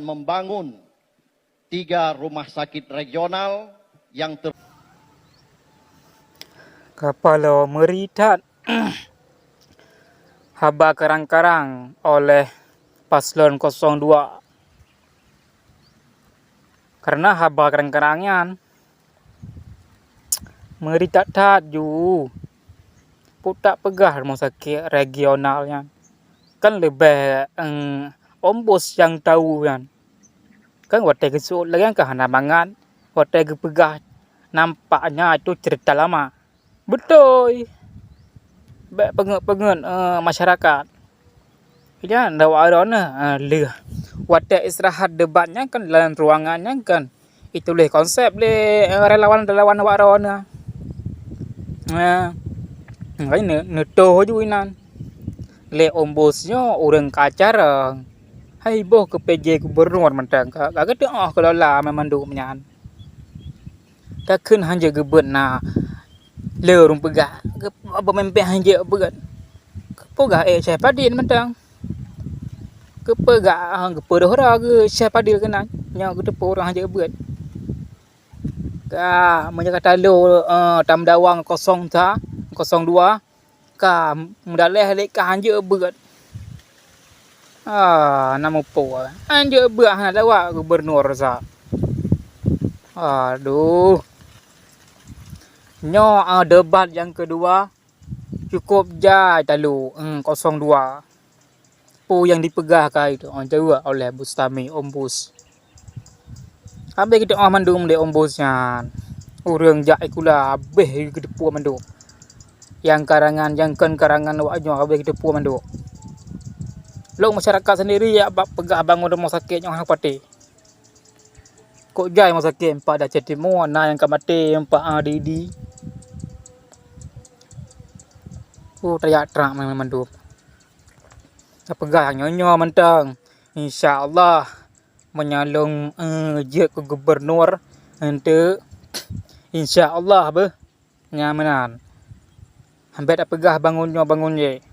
akan membangun 3 rumah sakit regional yang Kepala meritat haba karang-karang oleh paslon 02. Karena haba karang-karangnya meritat ju putak pegah rumah sakit regionalnya kan lebih ombos yang tahu kan watai kesut lagi kan hanamangan watai pegah nampaknya itu cerita lama betul pengen masyarakat ya ndak ada leh watai istirahat debatnya kan dalam ruangannya kan itu leh konsep leh relawan warona ini neto juinan le ombosnya orang kacarang hai boh ke PJ gubernur mentang kagak kalau lah memang menyan tak kun hanja gebet na le orang pegah apa mempeh hanja begat pegah siapa din mentang ke pegah ke pedora ke siapa din kena nya ke depo orang hanja begat ka menyakata lo tam dawang 02 ka mudaleh lek ka hanja begat nama po anja beah lawa gubernur sa aduh nyo debat yang kedua cukup jai talu 02 po yang dipegang itu jawab oleh Bustami Ombus habis kita mandum de ombusnya urang jak ikula habis ke depu mandu yang karangan yang karangan waknya habis ke depu mandu lo masyarakat sendiri ya pegah bangun rumah sakit yang pati kok jai rumah sakit empat dah jadi muana yang kamati empat didi teriak terak memang mandu pegah nyonyo mentang insyaallah menyalung je ke gubernur ente insyaallah be nyamanan hampir dah pegah bangun ye